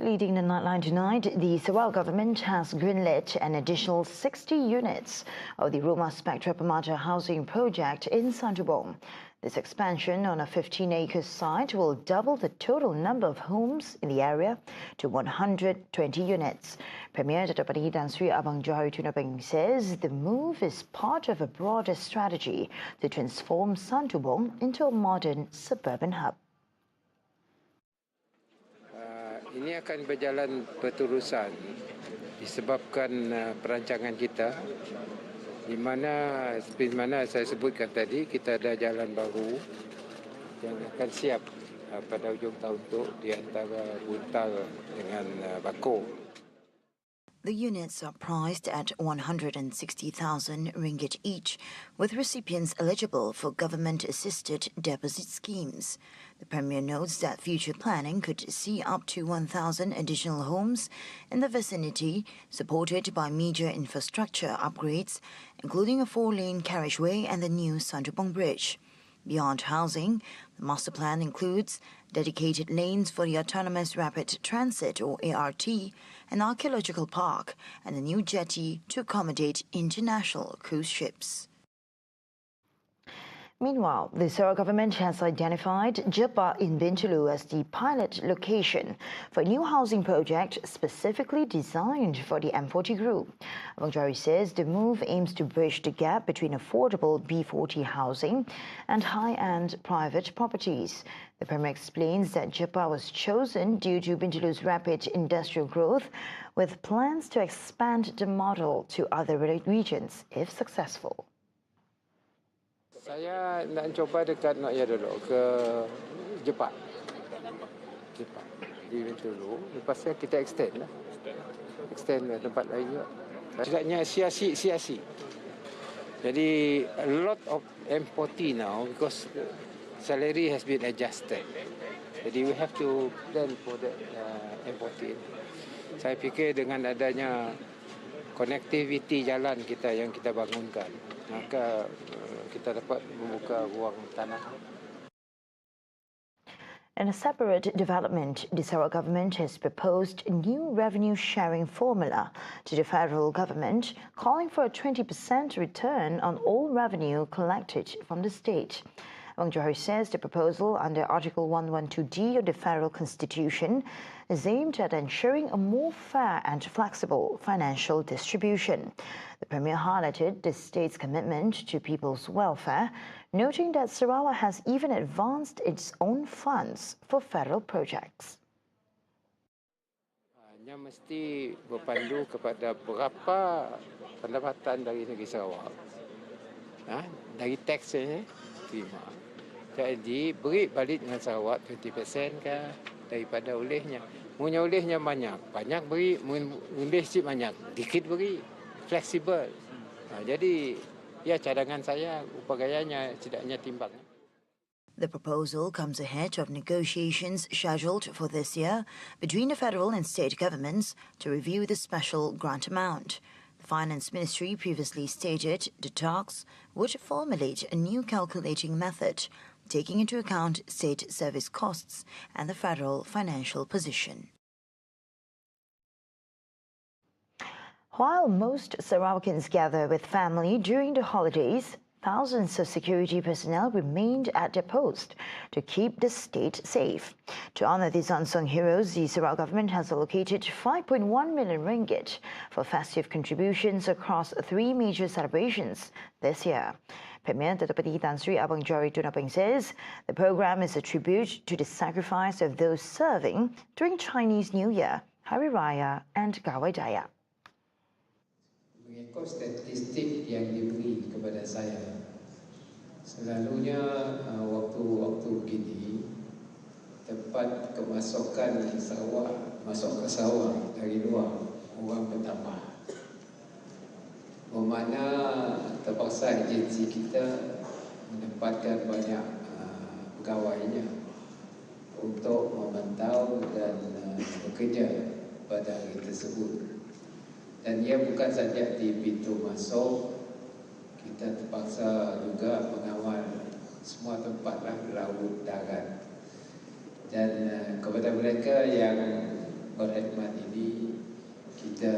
Leading the Nightline tonight, the Sarawak government has greenlit an additional 60 units of the Rumah Spectra Permata housing project in SANTUBONG. This expansion on a 15-acre site will double the total number of homes in the area to 120 units. Premier Dato' Padhi Tan Sri Abang Johari Tunapeng says the move is part of a broader strategy to transform SANTUBONG into a modern suburban hub. Ini akan berjalan berterusan disebabkan perancangan kita di mana seperti mana saya sebutkan tadi, kita ada jalan baru yang akan siap pada hujung tahun itu di antara Buntal dengan Bako. The units are priced at 160,000 ringgit each, with recipients eligible for government-assisted deposit schemes. The Premier notes that future planning could see up to 1,000 additional homes in the vicinity, supported by major infrastructure upgrades, including a 4-lane carriageway and the new SANTUBONG Bridge. Beyond housing, the master plan includes dedicated lanes for the Autonomous Rapid Transit or ART, an archaeological park, and a new jetty to accommodate international cruise ships. Meanwhile, the Sarawak government has identified JEPAK in Bintulu as the pilot location for a new housing project specifically designed for the M40 group. Abang Johari says the move aims to bridge the gap between affordable B40 housing and high-end private properties. The Premier explains that JEPAK was chosen due to Bintulu's rapid industrial growth, with plans to expand the model to other regions if successful. Saya nak coba dekat dulu ke JEPAK di Bintulu. Lepas tu kita extend ke tempat lain juga. Tidaknya siasi. Jadi a lot of M40 now because salary has been adjusted. Jadi we have to plan for the M40. Saya fikir dengan adanya connectivity jalan kita yang kita bangunkan, maka kita dapat membuka ruang tanah. In a separate development, the Sarawak government has proposed a new revenue sharing formula to the federal government, calling for a 20% return on all revenue collected from the state. Abang Johari says the proposal under Article 112D of the Federal Constitution is aimed at ensuring a more fair and flexible financial distribution. The Premier highlighted the state's commitment to people's welfare, noting that Sarawak has even advanced its own funds for federal projects. Hanya mesti berpandu kepada berapa pendapatan dari negeri Sarawak. Dari teks ini terima. Jadi beri balik dengan Sarawak 20% ke daripada olehnya. Punya olehnya banyak beri, oleh sikit banyak, dikit beri, fleksibel. Jadi ya cadangan saya upayanya tidaknya timbang. The proposal comes ahead of negotiations scheduled for this year between the federal and state governments to review the special grant amount. The Finance Ministry previously stated the talks would formulate a new calculating method, taking into account state service costs and the federal financial position. While most Sarawakans gather with family during the holidays, thousands of security personnel remained at their post to keep the state safe. To honor these unsung heroes, the Sarawak government has allocated 5.1 million ringgit for festive contributions across 3 major celebrations this year. Premier Dato' Padhi Tan Sri Abang Johari Tunapeng says the program is a tribute to the sacrifice of those serving during Chinese New Year, Hari Raya and Gawai Daya. Mengikut statistik yang diberi kepada saya, selalunya waktu-waktu begini tempat kemasukan Sarawak, masuk ke Sarawak dari luar orang bertambah. Bermakna terpaksa agensi kita menempatkan banyak pegawainya untuk memantau dan bekerja pada hari tersebut. Dan ia bukan saja di pintu masuk, kita terpaksa juga mengawal semua tempatlah laut, darat. Dan kepada mereka yang berkhidmat ini kita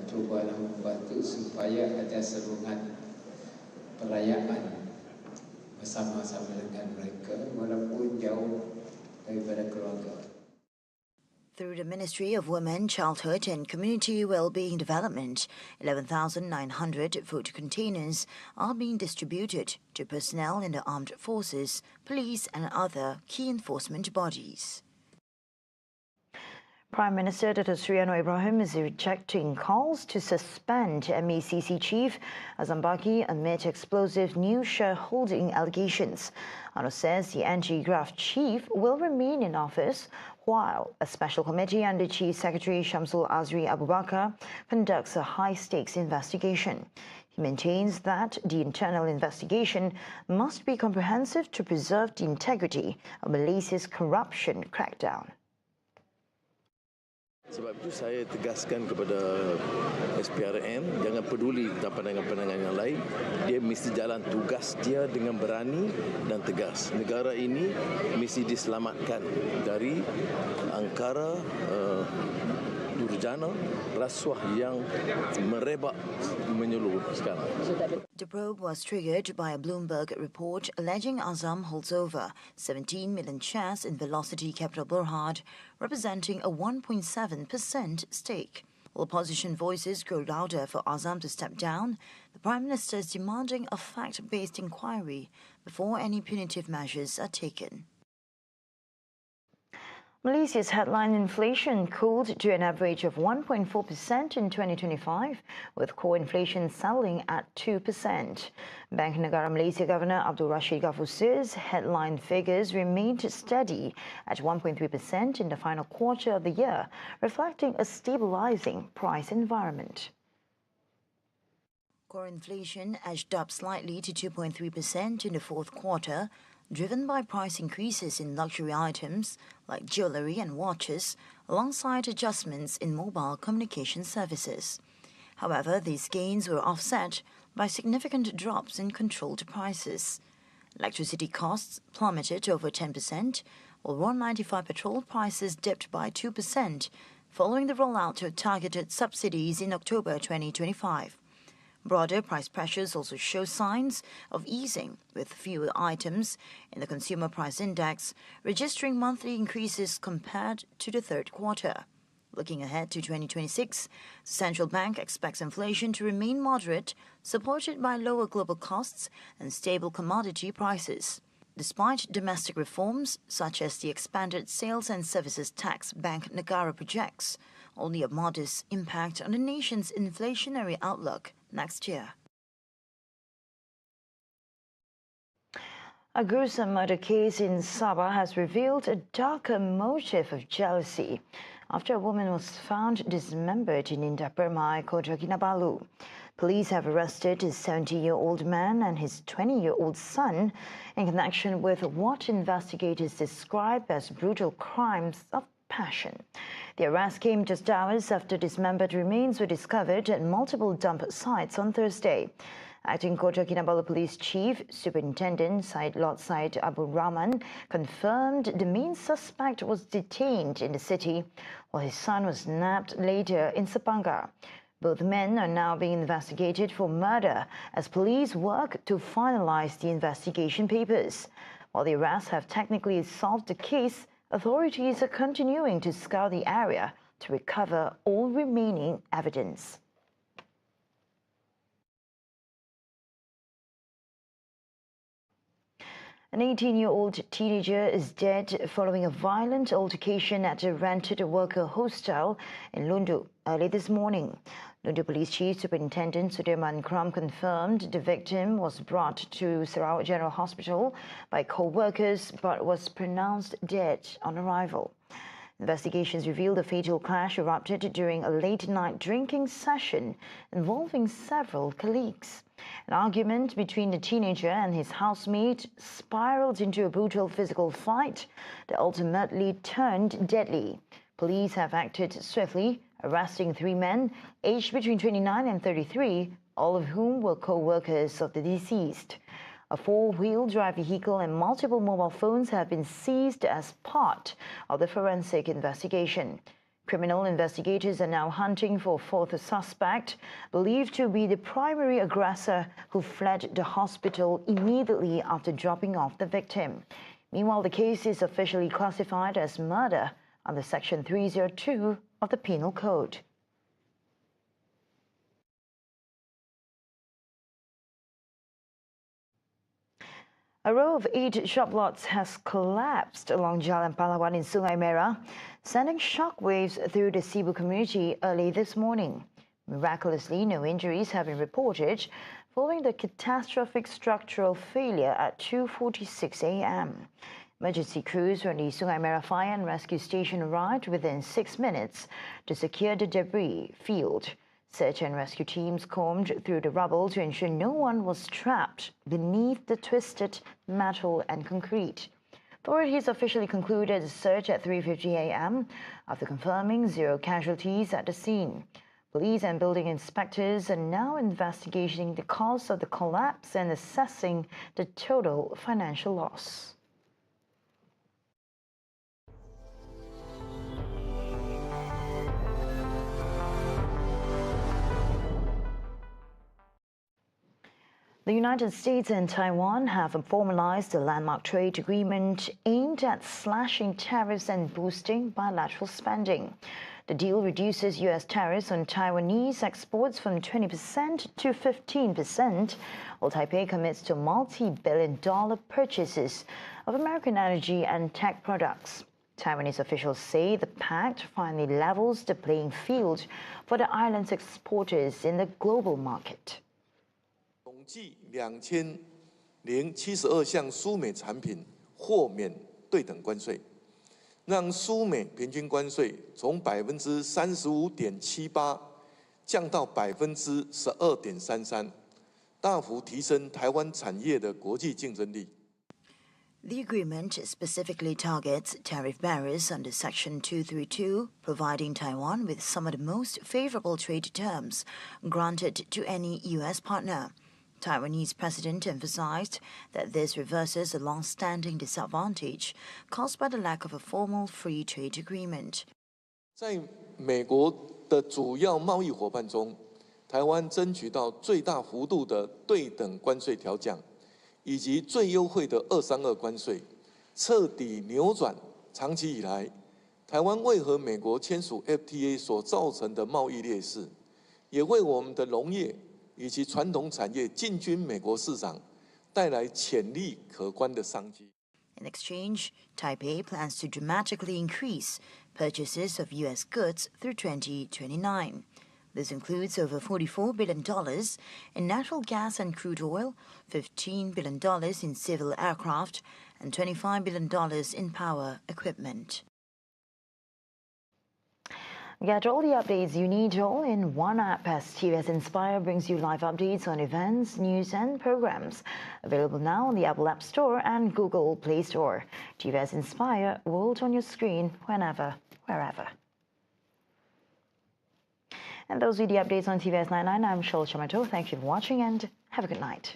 cubalah membantu supaya ada seruan perayaan bersama-sama dengan mereka walaupun jauh daripada keluarga. Through the Ministry of Women, Childhood and Community Wellbeing Development, 11,900 food containers are being distributed to personnel in the armed forces, police and other key enforcement bodies. Prime Minister Dr. Sri Anwar Ibrahim is rejecting calls to suspend MECC Chief Azam Baki amid explosive new shareholding allegations. Anwar says the anti-graft chief will remain in office while a special committee under Chief Secretary Shamsul Azri Abu Bakar conducts a high-stakes investigation. He maintains that the internal investigation must be comprehensive to preserve the integrity of Malaysia's corruption crackdown. Sebab itu saya tegaskan kepada SPRM jangan peduli tentang pandangan-pandangan yang lain. Dia mesti jalan tugas dia dengan berani dan tegas. Negara ini mesti diselamatkan dari angkara durjana rasuah yang merebak menyeluruh sekarang. The probe was triggered by a Bloomberg report alleging Azam holds over 17 million shares in Velocity Capital Berhad, representing a 1.7% stake. While opposition voices grow louder for Azam to step down, the Prime Minister is demanding a fact-based inquiry before any punitive measures are taken. Malaysia's headline inflation cooled to an average of 1.4% in 2025, with core inflation settling at 2%. Bank Negara Malaysia Governor Abdul Rashid Ghafur says headline figures remained steady at 1.3% in the final quarter of the year, reflecting a stabilizing price environment. Core inflation edged up slightly to 2.3% in the fourth quarter, driven by price increases in luxury items like jewellery and watches, alongside adjustments in mobile communication services. However, these gains were offset by significant drops in controlled prices. Electricity costs plummeted over 10%, while 195 petrol prices dipped by 2%, following the rollout of targeted subsidies in October 2025. Broader price pressures also show signs of easing, with fewer items in the Consumer Price Index registering monthly increases compared to the third quarter. Looking ahead to 2026, the central bank expects inflation to remain moderate, supported by lower global costs and stable commodity prices. Despite domestic reforms, such as the expanded sales and services tax, Bank Negara projects only a modest impact on the nation's inflationary outlook next year. A gruesome murder case in Sabah has revealed a darker motive of jealousy after a woman was found dismembered in Indah Permai, Kota Kinabalu. Police have arrested a 70-year-old man and his 20-year-old son in connection with what investigators describe as brutal crimes of passion. The arrest came just hours after dismembered remains were discovered at multiple dump sites on Thursday. Acting Kota Kinabalu Police Chief Superintendent Syed Lord Syed Abu Rahman confirmed the main suspect was detained in the city, while his son was nabbed later in Sepanggar. Both men are now being investigated for murder as police work to finalize the investigation papers. While the arrests have technically solved the case, authorities are continuing to scour the area to recover all remaining evidence. An 18-year-old teenager is dead following a violent altercation at a rented worker hostel in Lundu early this morning. Lundu Police Chief Superintendent Sudirman Kram confirmed the victim was brought to Sarawak General Hospital by co-workers but was pronounced dead on arrival. Investigations reveal the fatal clash erupted during a late-night drinking session involving several colleagues. An argument between the teenager and his housemate spiraled into a brutal physical fight that ultimately turned deadly. Police have acted swiftly, arresting 3 men aged between 29 and 33, all of whom were co-workers of the deceased. A 4-wheel drive vehicle and multiple mobile phones have been seized as part of the forensic investigation. Criminal investigators are now hunting for a fourth suspect, believed to be the primary aggressor who fled the hospital immediately after dropping off the victim. Meanwhile, the case is officially classified as murder under Section 302 of the Penal Code. A row of 8 shop lots has collapsed along Jalan Pahlawan in Sungai Merah, sending shockwaves through the Cebu community early this morning. Miraculously, no injuries have been reported following the catastrophic structural failure at 2:46 a.m. Emergency crews from the Sungai Merah Fire and Rescue Station arrived within 6 minutes to secure the debris field. Search and rescue teams combed through the rubble to ensure no one was trapped beneath the twisted metal and concrete. Authorities officially concluded the search at 3:50 a.m. after confirming 0 casualties at the scene. Police and building inspectors are now investigating the cause of the collapse and assessing the total financial loss. The United States and Taiwan have formalized a landmark trade agreement aimed at slashing tariffs and boosting bilateral spending. The deal reduces U.S. tariffs on Taiwanese exports from 20% to 15%, while Taipei commits to multi-billion-dollar purchases of American energy and tech products. Taiwanese officials say the pact finally levels the playing field for the island's exporters in the global market. 总计2072项苏美产品豁免对等关税，让苏美平均关税从35.78%降到12.33%，大幅提升台湾产业的国际竞争力。 The agreement specifically targets tariff barriers under Section 232, providing Taiwan with some of the most favorable trade terms granted to any U.S. partner. Taiwanese president emphasized that this reverses a long-standing disadvantage caused by the lack of a formal free trade agreement. 在美国的主要贸易伙伴中，台湾争取到最大幅度的对等关税调降，以及最优惠的232关税，彻底扭转长期以来台湾未和美国签署 FTA 所造成的贸易劣势，也为我们的农业 以及传统产业进军美国市场，带来潜力可观的商机。In exchange, Taipei plans to dramatically increase purchases of U.S. goods through 2029. This includes over $44 billion in natural gas and crude oil, $15 billion in civil aircraft, and $25 billion in power equipment. Get all the updates you need all in one app as TVS Inspire brings you live updates on events, news and programs. Available now on the Apple App Store and Google Play Store. TVS Inspire, world on your screen, whenever, wherever. And those are the updates on TVS Nightline. I'm Shol Chamato. Thank you for watching and have a good night.